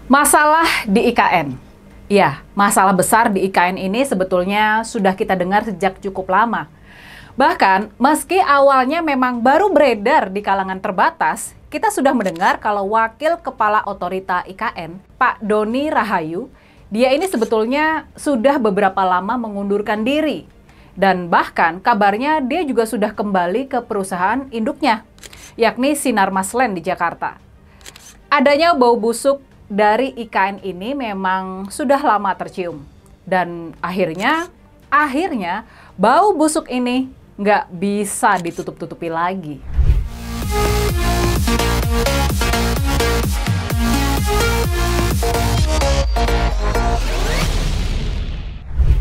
Masalah di IKN. Ya, masalah besar di IKN ini sebetulnya sudah kita dengar sejak cukup lama. Bahkan, meski awalnya memang baru beredar di kalangan terbatas, kita sudah mendengar kalau Wakil Kepala Otorita IKN, Pak Doni Rahayu, dia ini sebetulnya sudah beberapa lama mengundurkan diri. Dan bahkan kabarnya dia juga sudah kembali ke perusahaan induknya, yakni Sinarmas Land di Jakarta. Adanya bau busuk dari IKN ini memang sudah lama tercium. Dan akhirnya bau busuk ini nggak bisa ditutup-tutupi lagi.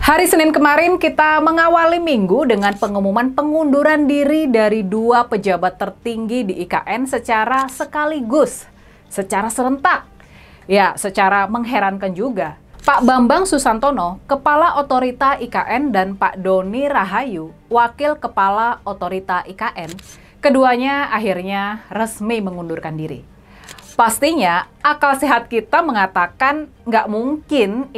Hari Senin kemarin kita mengawali minggu dengan pengumuman pengunduran diri dari dua pejabat tertinggi di IKN secara sekaligus, secara serentak. Ya, secara mengherankan juga. Pak Bambang Susantono, Kepala Otorita IKN, dan Pak Doni Rahayu, Wakil Kepala Otorita IKN, keduanya akhirnya resmi mengundurkan diri. Pastinya, akal sehat kita mengatakan nggak mungkin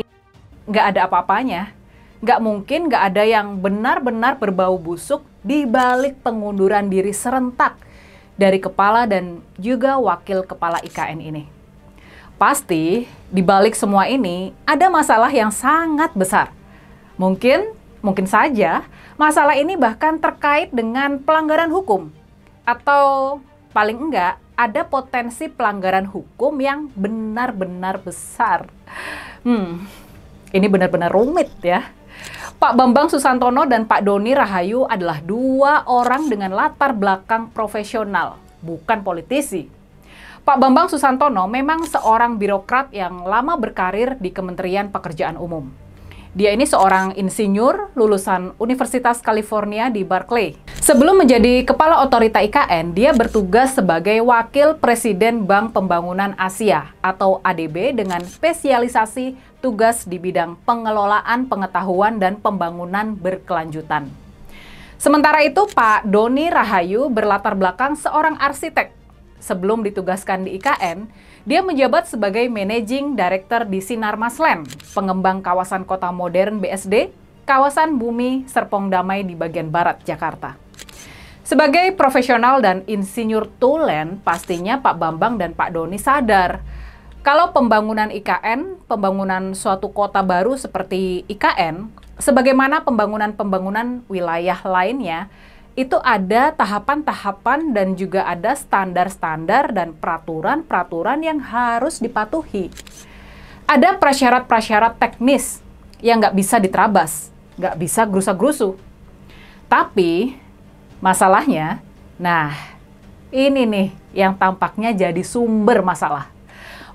nggak ada apa-apanya. Nggak mungkin nggak ada yang benar-benar berbau busuk di balik pengunduran diri serentak dari Kepala dan juga Wakil Kepala IKN ini. Pasti di balik semua ini ada masalah yang sangat besar. Mungkin saja masalah ini bahkan terkait dengan pelanggaran hukum. Atau paling enggak ada potensi pelanggaran hukum yang benar-benar besar. Ini benar-benar rumit ya. Pak Bambang Susantono dan Pak Doni Rahayu adalah dua orang dengan latar belakang profesional, bukan politisi. Pak Bambang Susantono memang seorang birokrat yang lama berkarir di Kementerian Pekerjaan Umum. Dia ini seorang insinyur lulusan Universitas California di Berkeley. Sebelum menjadi Kepala Otorita IKN, dia bertugas sebagai Wakil Presiden Bank Pembangunan Asia atau ADB dengan spesialisasi tugas di bidang pengelolaan pengetahuan dan pembangunan berkelanjutan. Sementara itu, Pak Doni Rahayu berlatar belakang seorang arsitek. Sebelum ditugaskan di IKN, dia menjabat sebagai Managing Director di Sinarmas Land, pengembang kawasan kota modern BSD, kawasan Bumi Serpong Damai di bagian barat Jakarta. Sebagai profesional dan insinyur tulen, pastinya Pak Bambang dan Pak Doni sadar kalau pembangunan IKN, pembangunan suatu kota baru seperti IKN, sebagaimana pembangunan wilayah lainnya, itu ada tahapan-tahapan dan juga ada standar-standar dan peraturan-peraturan yang harus dipatuhi. Ada prasyarat-prasyarat teknis yang nggak bisa diterabas, nggak bisa gerusa-gerusu. Tapi masalahnya, ini nih yang tampaknya jadi sumber masalah.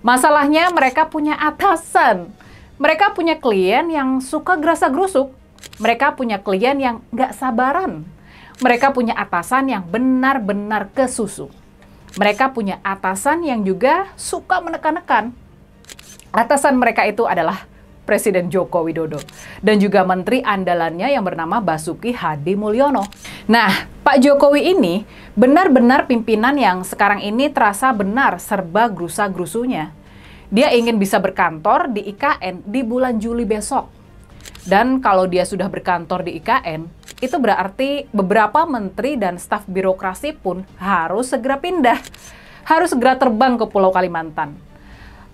Masalahnya mereka punya atasan, mereka punya klien yang suka gerasa-gerusuk, mereka punya klien yang nggak sabaran. Mereka punya atasan yang benar-benar kesusu. Mereka punya atasan yang juga suka menekan-nekan. Atasan mereka itu adalah Presiden Joko Widodo dan juga menteri andalannya yang bernama Basuki Hadi Mulyono. Nah, Pak Jokowi ini benar-benar pimpinan yang sekarang ini terasa benar serba gerusa-gerusunya. Dia ingin bisa berkantor di IKN di bulan Juli besok. Dan kalau dia sudah berkantor di IKN, itu berarti beberapa menteri dan staf birokrasi pun harus segera pindah. Harus segera terbang ke Pulau Kalimantan.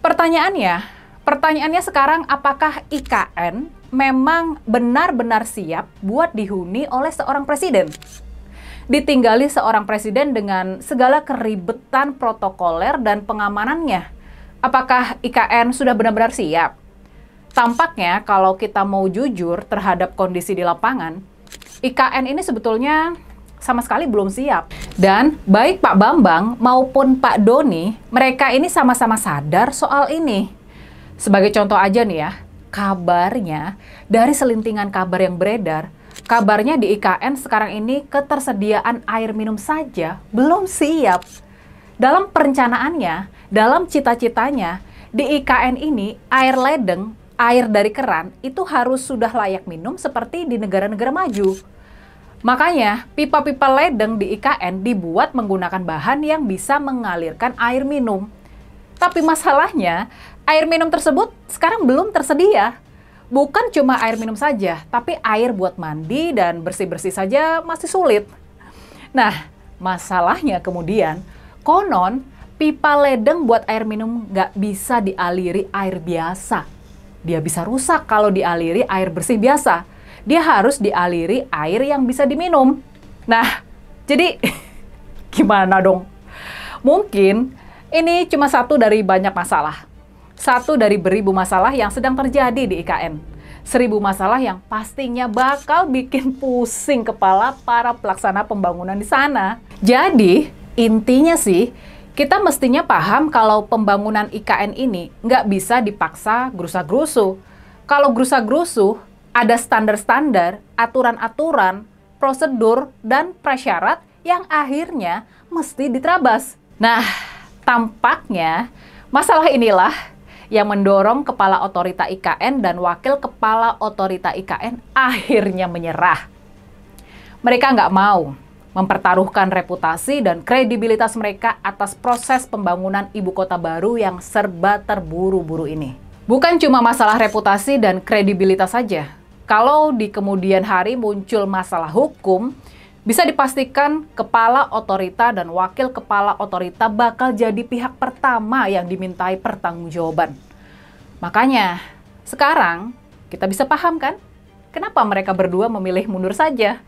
Pertanyaannya sekarang, apakah IKN memang benar-benar siap buat dihuni oleh seorang presiden? Ditinggali seorang presiden dengan segala keribetan protokoler dan pengamanannya. Apakah IKN sudah benar-benar siap? Tampaknya kalau kita mau jujur terhadap kondisi di lapangan, IKN ini sebetulnya sama sekali belum siap. Dan baik Pak Bambang maupun Pak Doni, mereka ini sama-sama sadar soal ini. Sebagai contoh aja nih ya, kabarnya dari selintingan kabar yang beredar, kabarnya di IKN sekarang ini ketersediaan air minum saja belum siap. Dalam perencanaannya, dalam cita-citanya, di IKN ini air ledeng, air dari keran itu harus sudah layak minum seperti di negara-negara maju. Makanya, pipa-pipa ledeng di IKN dibuat menggunakan bahan yang bisa mengalirkan air minum. Tapi masalahnya, Air minum tersebut sekarang belum tersedia. Bukan cuma air minum saja, tapi air buat mandi dan bersih-bersih saja masih sulit. Nah, masalahnya kemudian, konon pipa ledeng buat air minum nggak bisa dialiri air biasa. Dia bisa rusak kalau dialiri air bersih biasa. Dia harus dialiri air yang bisa diminum. Nah, jadi gimana dong? Mungkin ini cuma satu dari banyak masalah. Satu dari beribu masalah yang sedang terjadi di IKN. 1000 masalah yang pastinya bakal bikin pusing kepala para pelaksana pembangunan di sana. Jadi, intinya sih, kita mestinya paham kalau pembangunan IKN ini nggak bisa dipaksa gerusa-gerusu. Kalau gerusa-gerusu, ada standar-standar, aturan-aturan, prosedur, dan prasyarat yang akhirnya mesti diterabas. Nah, tampaknya masalah inilah yang mendorong Kepala Otorita IKN dan Wakil Kepala Otorita IKN akhirnya menyerah. Mereka nggak mau mempertaruhkan reputasi dan kredibilitas mereka atas proses pembangunan ibu kota baru yang serba terburu-buru ini. Bukan cuma masalah reputasi dan kredibilitas saja. Kalau di kemudian hari muncul masalah hukum, bisa dipastikan Kepala Otorita dan Wakil Kepala Otorita bakal jadi pihak pertama yang dimintai pertanggungjawaban. Makanya, sekarang kita bisa paham kan? Kenapa mereka berdua memilih mundur saja?